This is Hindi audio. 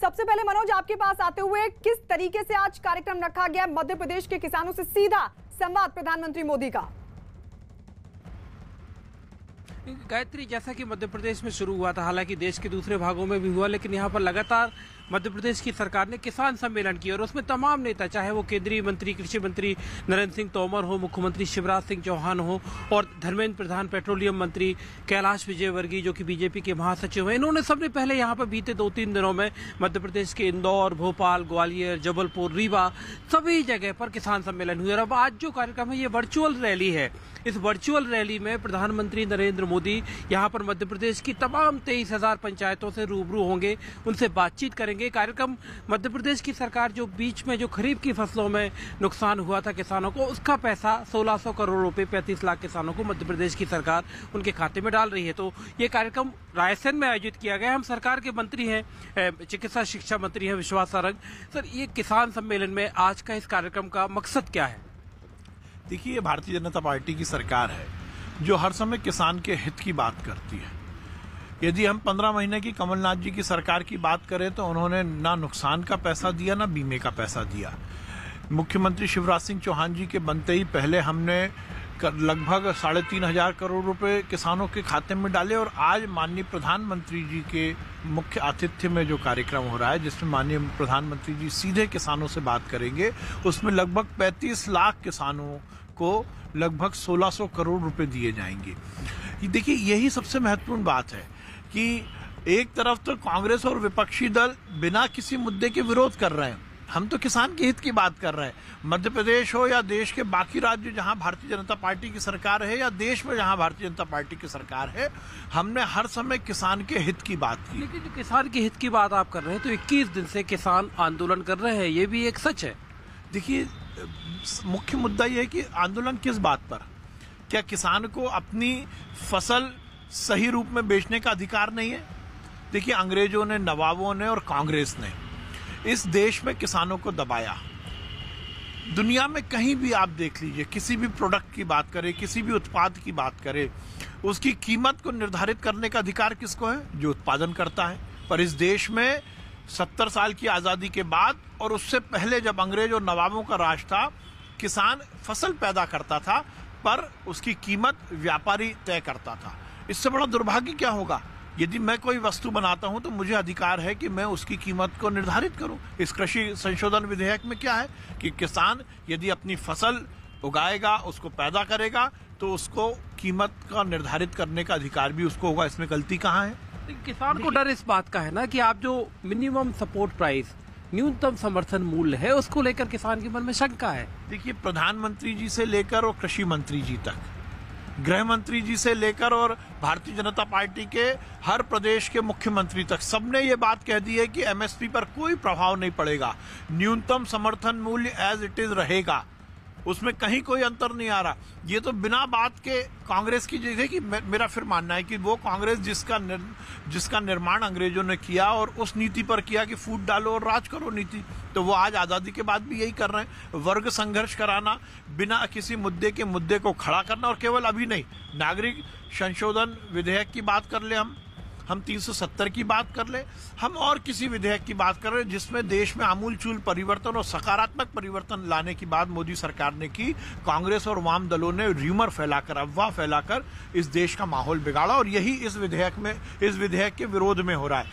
सबसे पहले मनोज, आपके पास आते हुए किस तरीके से आज कार्यक्रम रखा गया मध्य प्रदेश के किसानों से सीधा संवाद प्रधानमंत्री मोदी का? गायत्री, जैसा कि मध्य प्रदेश में शुरू हुआ था, हालांकि देश के दूसरे भागों में भी हुआ, लेकिन यहाँ पर लगातार मध्य प्रदेश की सरकार ने किसान सम्मेलन किया और उसमें तमाम नेता, चाहे वो केंद्रीय मंत्री, कृषि मंत्री नरेंद्र सिंह तोमर हो, मुख्यमंत्री शिवराज सिंह चौहान हो और धर्मेंद्र प्रधान पेट्रोलियम मंत्री कैलाश विजयवर्गीय जो कि बीजेपी के महासचिव हैं, इन्होंने सबने पहले यहाँ पर बीते 2-3 दिनों में मध्य प्रदेश के इंदौर, भोपाल, ग्वालियर, जबलपुर, रीवा सभी जगह पर किसान सम्मेलन हुए। और अब आज जो कार्यक्रम है ये वर्चुअल रैली है। इस वर्चुअल रैली में प्रधानमंत्री नरेंद्र मोदी यहाँ पर मध्य प्रदेश की तमाम 23,000 पंचायतों से रूबरू होंगे, उनसे बातचीत करेंगे। कार्यक्रम मध्य प्रदेश की सरकार जो बीच में जो खरीफ की फसलों में नुकसान हुआ था किसानों को, उसका पैसा 1600 करोड़ रुपए 35 लाख किसानों को मध्य प्रदेश की सरकार उनके खाते में डाल रही है। तो ये कार्यक्रम रायसेन में आयोजित किया गया। हम सरकार के मंत्री हैं, चिकित्सा शिक्षा मंत्री हैं विश्वास सारंग। सर, ये किसान सम्मेलन में आज का इस कार्यक्रम का मकसद क्या है? देखिए, ये भारतीय जनता पार्टी की सरकार है जो हर समय किसान के हित की बात करती है। यदि हम 15 महीने की कमलनाथ जी की सरकार की बात करें तो उन्होंने ना नुकसान का पैसा दिया ना बीमे का पैसा दिया। मुख्यमंत्री शिवराज सिंह चौहान जी के बनते ही पहले हमने लगभग 3,500 करोड़ रुपए किसानों के खाते में डाले और आज माननीय प्रधानमंत्री जी के मुख्य आतिथ्य में जो कार्यक्रम हो रहा है, जिसमें माननीय प्रधानमंत्री जी सीधे किसानों से बात करेंगे, उसमें लगभग 35 लाख किसानों को लगभग 1600 करोड़ रुपए दिए जाएंगे। देखिए, यही सबसे महत्वपूर्ण बात है कि एक तरफ तो कांग्रेस और विपक्षी दल बिना किसी मुद्दे के विरोध कर रहे हैं, हम तो किसान के हित की बात कर रहे हैं। मध्य प्रदेश हो या देश के बाकी राज्य जहां भारतीय जनता पार्टी की सरकार है या देश में जहां भारतीय जनता पार्टी की सरकार है, हमने हर समय किसान के हित की बात की। लेकिन जो किसान के हित की बात आप कर रहे हैं, तो 21 दिन से किसान आंदोलन कर रहे हैं, ये भी एक सच है। देखिए, मुख्य मुद्दा यह है कि आंदोलन किस बात पर? क्या किसान को अपनी फसल सही रूप में बेचने का अधिकार नहीं है? देखिए, अंग्रेजों ने, नवाबों ने और कांग्रेस ने इस देश में किसानों को दबाया। दुनिया में कहीं भी आप देख लीजिए, किसी भी प्रोडक्ट की बात करें, किसी भी उत्पाद की बात करें, उसकी कीमत को निर्धारित करने का अधिकार किसको है? जो उत्पादन करता है। पर इस देश में 70 साल की आज़ादी के बाद और उससे पहले जब अंग्रेज और नवाबों का राज था, किसान फसल पैदा करता था पर उसकी कीमत व्यापारी तय करता था। इससे बड़ा दुर्भाग्य क्या होगा? यदि मैं कोई वस्तु बनाता हूं तो मुझे अधिकार है कि मैं उसकी कीमत को निर्धारित करूं। इस कृषि संशोधन विधेयक में क्या है कि किसान यदि अपनी फसल उगाएगा, उसको पैदा करेगा, तो उसको कीमत का निर्धारित करने का अधिकार भी उसको होगा। इसमें गलती कहाँ है? किसान को डर इस बात का है ना कि आप जो मिनिमम सपोर्ट प्राइस, न्यूनतम समर्थन मूल्य है, उसको लेकर किसान के मन में शंका है। देखिए, प्रधानमंत्री जी से लेकर और कृषि मंत्री जी तक, गृह मंत्री जी से लेकर और भारतीय जनता पार्टी के हर प्रदेश के मुख्यमंत्री तक सबने ये बात कह दी है कि एमएसपी पर कोई प्रभाव नहीं पड़ेगा, न्यूनतम समर्थन मूल्य एज इट इज रहेगा, उसमें कहीं कोई अंतर नहीं आ रहा। ये तो बिना बात के कांग्रेस की जगह कि मेरा फिर मानना है कि वो कांग्रेस जिसका निर्माण अंग्रेजों ने किया और उस नीति पर किया कि फूट डालो और राज करो नीति, तो वो आज आज़ादी के बाद भी यही कर रहे हैं। वर्ग संघर्ष कराना, बिना किसी मुद्दे को खड़ा करना, और केवल अभी नहीं, नागरिक संशोधन विधेयक की बात कर ले, हम 370 की बात कर ले, हम और किसी विधेयक की बात कर रहे हैं जिसमें देश में आमूलचूल परिवर्तन और सकारात्मक परिवर्तन लाने की बात मोदी सरकार ने की। कांग्रेस और वाम दलों ने र्यूमर फैलाकर, अफवाह फैलाकर इस देश का माहौल बिगाड़ा और यही इस विधेयक के विरोध में हो रहा है।